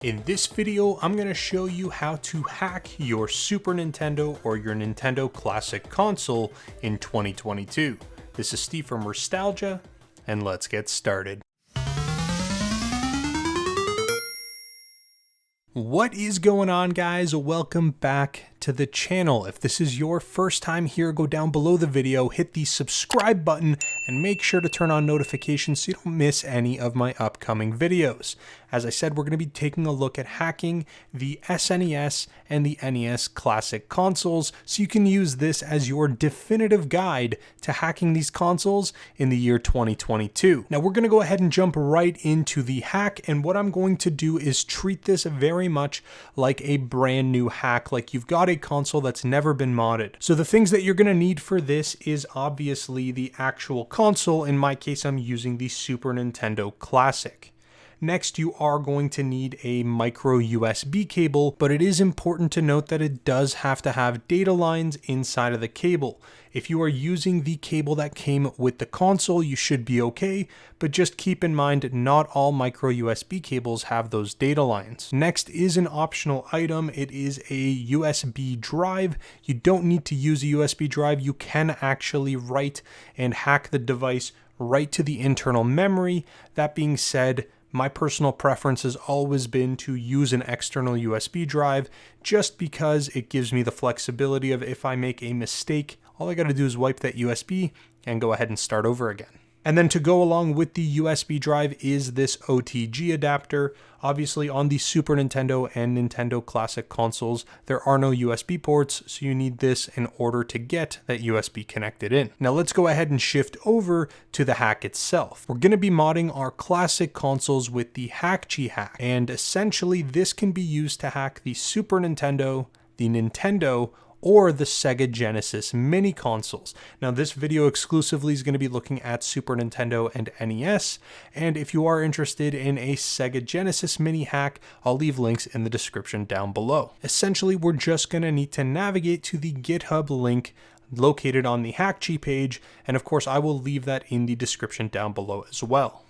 In this video, I'm going to show you how to hack your Super Nintendo or your Nintendo Classic console in 2022. This is Steve from Restalgia, and let's get started. What is going on, guys? Welcome back to the channel. If this is your first time here, go down below the video, hit the subscribe button, and make sure to turn on notifications so you don't miss any of my upcoming videos. As I said, we're going to be taking a look at hacking the SNES and the NES Classic consoles, so you can use this as your definitive guide to hacking these consoles in the year 2022. Now we're going to go ahead and jump right into the hack, and what I'm going to do is treat this very much like a brand new hack, like you've got a console that's never been modded. So the things that you're going to need for this is obviously the actual console. In my case, I'm using the Super Nintendo Classic. Next, you are going to need a micro USB cable, but it is important to note that it does have to have data lines inside of the cable. If you are using the cable that came with the console, you should be okay, but just keep in mind not all micro USB cables have those data lines. Next is an optional item. It is a USB drive. You don't need to use a USB drive. You can actually write and hack the device right to the internal memory. That being said, my personal preference has always been to use an external USB drive just because it gives me the flexibility of if I make a mistake, all I got to do is wipe that USB and go ahead and start over again. And then to go along with the USB drive is this OTG adapter. Obviously on the Super Nintendo and Nintendo Classic consoles, there are no USB ports, so you need this in order to get that USB connected in. Now let's go ahead and shift over to the hack itself. We're going to be modding our classic consoles with the Hakchi hack, and essentially this can be used to hack the Super Nintendo, the Nintendo, or the Sega Genesis mini consoles. Now this video exclusively is going to be looking at Super Nintendo and NES, and if you are interested in a Sega Genesis mini hack, I'll leave links in the description down below. Essentially, we're just going to need to navigate to the GitHub link located on the Hakchi page, and of course I will leave that in the description down below as well.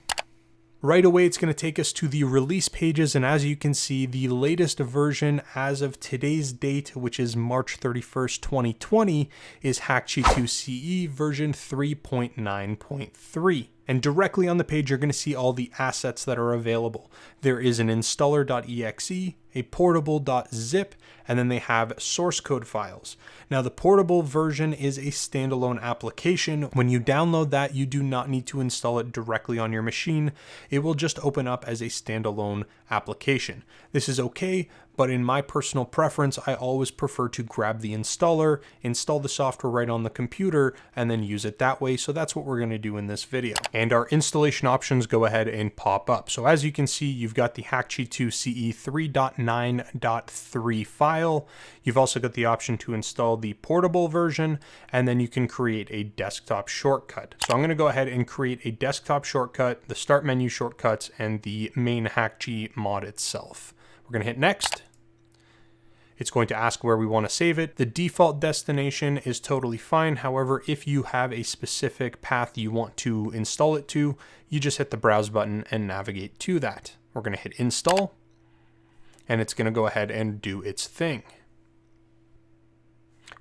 Right away, it's going to take us to the release pages, and as you can see, the latest version as of today's date, which is March 31st, 2020, is Hakchi2 CE version 3.9.3. And directly on the page, you're going to see all the assets that are available. There is an installer.exe, a portable.zip, and then they have source code files. Now the portable version is a standalone application. When you download that, you do not need to install it directly on your machine. It will just open up as a standalone application. This is okay, but in my personal preference, I always prefer to grab the installer, install the software right on the computer, and then use it that way. So that's what we're going to do in this video. And our installation options go ahead and pop up. So as you can see, you've got the Hakchi2 CE 3.9.3 file. You've also got the option to install the portable version, and then you can create a desktop shortcut. So I'm going to go ahead and create a desktop shortcut, the start menu shortcuts, and the main Hakchi mod itself. We're going to hit next. It's going to ask where we want to save it. The default destination is totally fine. However, if you have a specific path you want to install it to, you just hit the browse button and navigate to that. We're going to hit install, and it's going to go ahead and do its thing.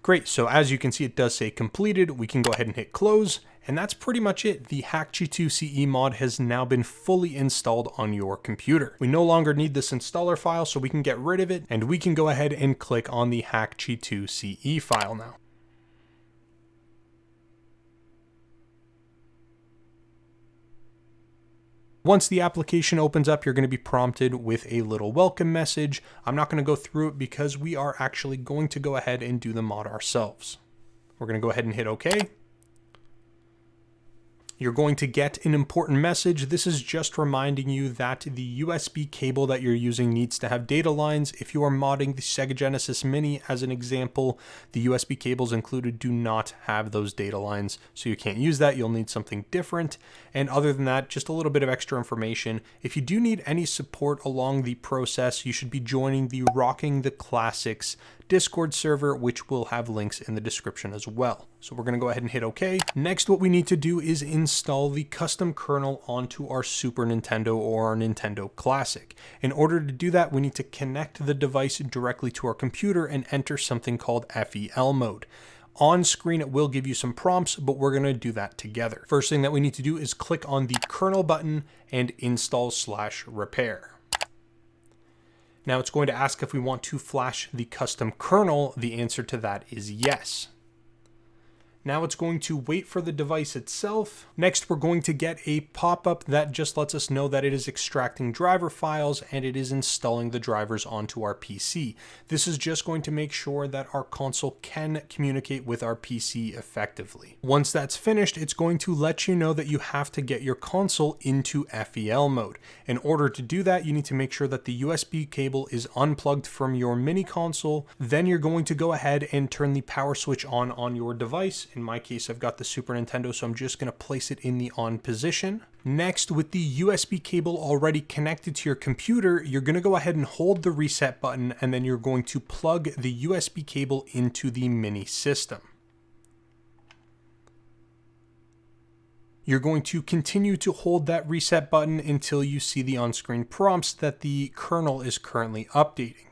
Great, so as you can see, it does say completed. We can go ahead and hit close, and that's pretty much it. The Hakchi2 CE mod has now been fully installed on your computer. We no longer need this installer file, so we can get rid of it, and we can go ahead and click on the Hakchi2 CE file now. Once the application opens up, you're going to be prompted with a little welcome message. I'm not going to go through it because we are actually going to go ahead and do the mod ourselves. We're going to go ahead and hit OK. You're going to get an important message. This is just reminding you that the USB cable that you're using needs to have data lines. If you are modding the Sega Genesis Mini as an example, the USB cables included do not have those data lines, so you can't use that. You'll need something different. And other than that, just a little bit of extra information. If you do need any support along the process, you should be joining the Rocking the Classics Discord server, which will have links in the description as well. So we're going to go ahead and hit OK. Next, what we need to do is install the custom kernel onto our Super Nintendo or our Nintendo Classic. In order to do that, we need to connect the device directly to our computer and enter something called FEL mode. On screen, it will give you some prompts, but we're going to do that together. First thing that we need to do is click on the kernel button and install/repair. Now it's going to ask if we want to flash the custom kernel. The answer to that is yes. Now it's going to wait for the device itself. Next, we're going to get a pop-up that just lets us know that it is extracting driver files and it is installing the drivers onto our PC. This is just going to make sure that our console can communicate with our PC effectively. Once that's finished, it's going to let you know that you have to get your console into FEL mode. In order to do that, you need to make sure that the USB cable is unplugged from your mini console. Then you're going to go ahead and turn the power switch on your device. In my case, I've got the Super Nintendo, so I'm just going to place it in the on position. Next, with the USB cable already connected to your computer, you're going to go ahead and hold the reset button, and then you're going to plug the USB cable into the mini system. You're going to continue to hold that reset button until you see the on-screen prompts that the kernel is currently updating.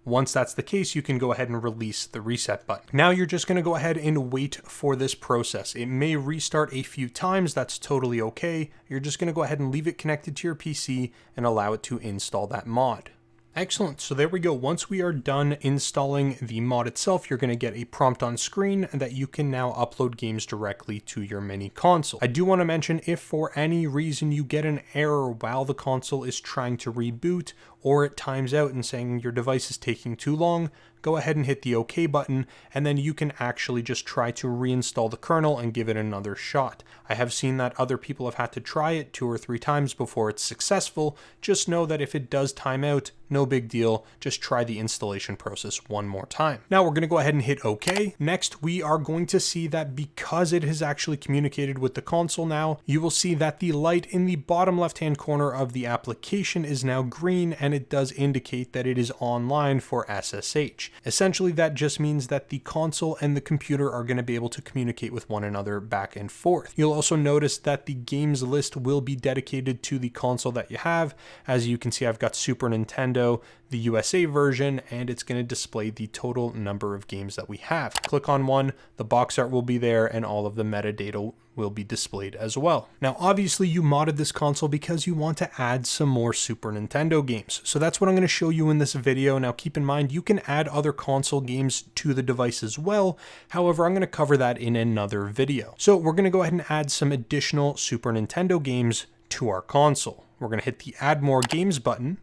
Once that's the case, you can go ahead and release the reset button. Now you're just going to go ahead and wait for this process. It may restart a few times. That's totally okay. You're just going to go ahead and leave it connected to your PC and allow it to install that mod. Excellent. So there we go. Once we are done installing the mod itself, you're going to get a prompt on screen that you can now upload games directly to your mini console. I do want to mention, if for any reason you get an error while the console is trying to reboot, or it times out and saying your device is taking too long, go ahead and hit the OK button, and then you can actually just try to reinstall the kernel and give it another shot. I have seen that other people have had to try it 2 or 3 times before it's successful. Just know that if it does time out, no big deal. Just try the installation process one more time. Now we're going to go ahead and hit OK. Next, we are going to see that because it has actually communicated with the console now, you will see that the light in the bottom left-hand corner of the application is now green, and it does indicate that it is online for SSH. Essentially, that just means that the console and the computer are going to be able to communicate with one another back and forth. You'll also notice that the games list will be dedicated to the console that you have. As you can see, I've got Super Nintendo, the USA version, and it's going to display the total number of games that we have. Click on one, the box art will be there, and all of the metadata will be displayed as well. Now, obviously you modded this console because you want to add some more Super Nintendo games. So that's what I'm going to show you in this video. Now, keep in mind, you can add other console games to the device as well. However, I'm going to cover that in another video. So we're going to go ahead and add some additional Super Nintendo games to our console. We're going to hit the Add More Games button,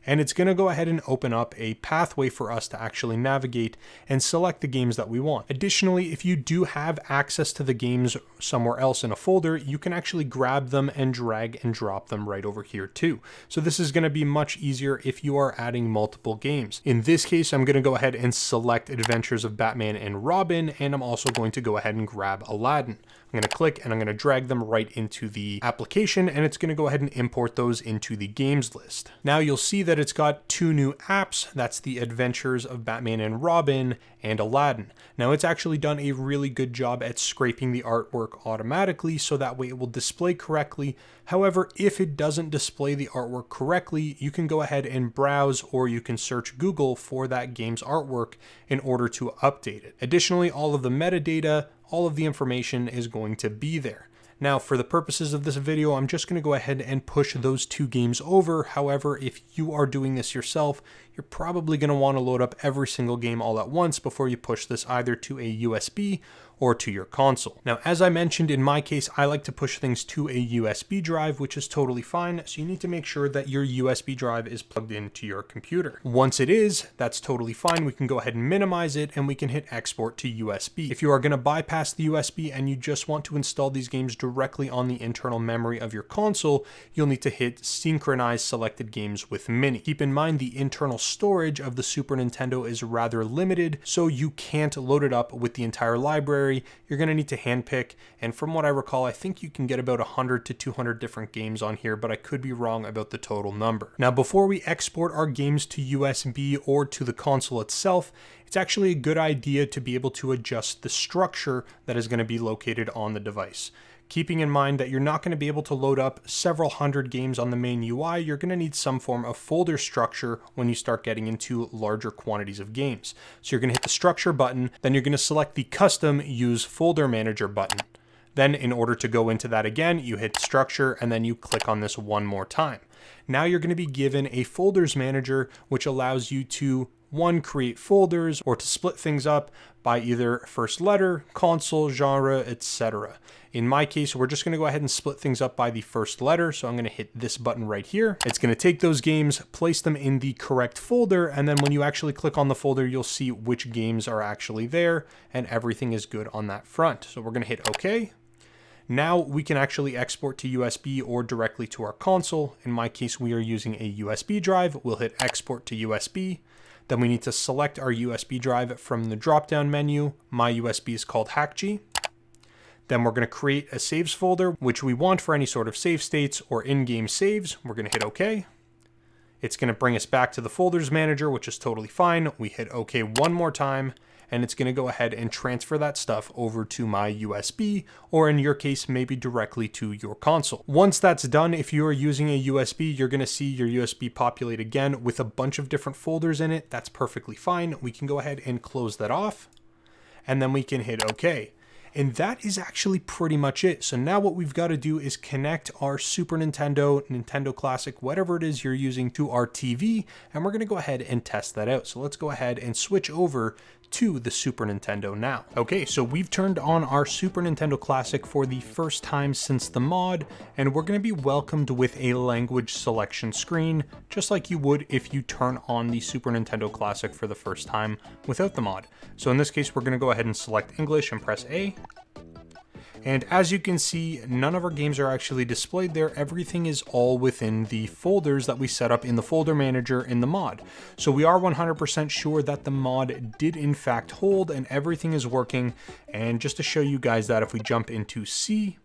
and it's going to go ahead and open up a pathway for us to actually navigate and select the games that we want. Additionally, if you do have access to the games somewhere else in a folder, you can actually grab them and drag and drop them right over here too. So this is going to be much easier if you are adding multiple games. In this case, I'm going to go ahead and select Adventures of Batman and Robin, and I'm also going to go ahead and grab Aladdin. I'm going to click and I'm going to drag them right into the application, and it's going to go ahead and import those into the games list. Now you'll see that it's got 2 new apps. That's the Adventures of Batman and Robin and Aladdin. Now it's actually done a really good job at scraping the artwork automatically, so that way it will display correctly. However, if it doesn't display the artwork correctly, you can go ahead and browse, or you can search Google for that game's artwork in order to update it. Additionally, all of the metadata, all of the information is going to be there. Now, for the purposes of this video, I'm just going to go ahead and push those 2 games over. However, if you are doing this yourself, you're probably going to want to load up every single game all at once before you push this either to a USB or to your console. Now, as I mentioned, in my case, I like to push things to a USB drive, which is totally fine. So you need to make sure that your USB drive is plugged into your computer. Once it is, that's totally fine. We can go ahead and minimize it, and we can hit export to USB. If you are going to bypass the USB and you just want to install these games directly on the internal memory of your console, you'll need to hit synchronize selected games with mini. Keep in mind, the internal storage of the Super Nintendo is rather limited, so you can't load it up with the entire library. You're going to need to handpick, and from what I recall, I think you can get about 100 to 200 different games on here, but I could be wrong about the total number. Now, before we export our games to USB or to the console itself, it's actually a good idea to be able to adjust the structure that is going to be located on the device. Keeping in mind that you're not going to be able to load up several hundred games on the main UI, you're going to need some form of folder structure when you start getting into larger quantities of games. So you're going to hit the structure button, then you're going to select the custom use folder manager button. Then in order to go into that again, you hit structure and then you click on this one more time. Now you're going to be given a folders manager, which allows you to create folders or to split things up by either first letter, console, genre, etc. In my case, we're just going to go ahead and split things up by the first letter. So I'm going to hit this button right here. It's going to take those games, place them in the correct folder. And then when you actually click on the folder, you'll see which games are actually there and everything is good on that front. So we're going to hit OK. Now we can actually export to USB or directly to our console. In my case, we are using a USB drive. We'll hit export to USB. Then we need to select our USB drive from the drop-down menu. My USB is called Hakchi. Then we're going to create a saves folder, which we want for any sort of save states or in-game saves. We're going to hit OK. It's going to bring us back to the folders manager, which is totally fine. We hit OK one more time, and it's going to go ahead and transfer that stuff over to my USB, or in your case, maybe directly to your console. Once that's done, if you are using a USB, you're going to see your USB populate again with a bunch of different folders in it. That's perfectly fine. We can go ahead and close that off, and then we can hit OK. And that is actually pretty much it. So now what we've got to do is connect our Super Nintendo, Nintendo Classic, whatever it is you're using, to our TV, and we're going to go ahead and test that out. So let's go ahead and switch over to the Super Nintendo now. Okay, so we've turned on our Super Nintendo Classic for the first time since the mod, and we're going to be welcomed with a language selection screen, just like you would if you turn on the Super Nintendo Classic for the first time without the mod. So in this case, we're going to go ahead and select English and press A. And as you can see, none of our games are actually displayed there. Everything is all within the folders that we set up in the folder manager in the mod. So we are 100% sure that the mod did in fact hold and everything is working. And just to show you guys that, if we jump into C,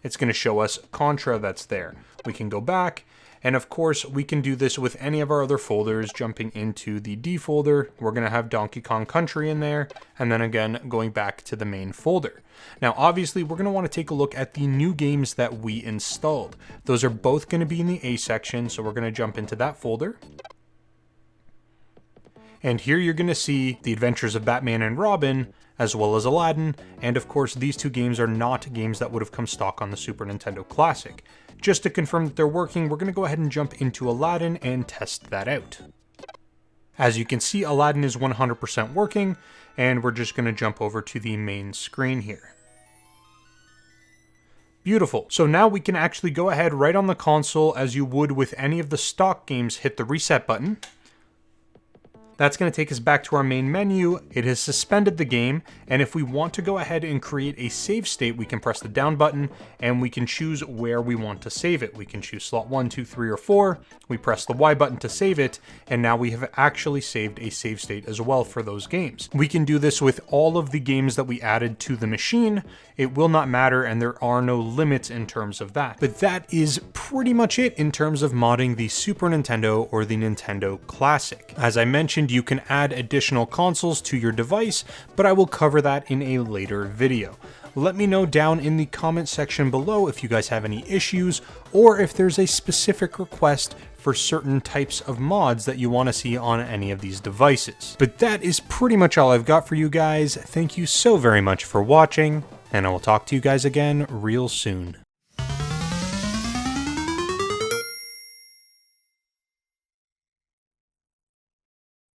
it's going to show us Contra that's there. We can go back. And of course, we can do this with any of our other folders. Jumping into the D folder, we're going to have Donkey Kong Country in there. And then again, going back to the main folder. Now, obviously, we're going to want to take a look at the new games that we installed. Those are both going to be in the A section, so we're going to jump into that folder. And here you're going to see The Adventures of Batman and Robin, as well as Aladdin. And of course, these two games are not games that would have come stock on the Super Nintendo Classic. Just to confirm that they're working, we're going to go ahead and jump into Aladdin and test that out. As you can see, Aladdin is 100% working, and we're just going to jump over to the main screen here. Beautiful. So now we can actually go ahead right on the console, as you would with any of the stock games, hit the reset button. That's going to take us back to our main menu. It has suspended the game, and if we want to go ahead and create a save state, we can press the down button and we can choose where we want to save it. We can choose slot 1, 2, 3, or 4. We press the Y button to save it, and now we have actually saved a save state as well for those games. We can do this with all of the games that we added to the machine. It will not matter, and there are no limits in terms of that. But that is pretty much it in terms of modding the Super Nintendo or the Nintendo Classic. As I mentioned, you can add additional consoles to your device, but I will cover that in a later video. Let me know down in the comment section below if you guys have any issues, or if there's a specific request for certain types of mods that you want to see on any of these devices. But that is pretty much all I've got for you guys. Thank you so very much for watching, and I will talk to you guys again real soon.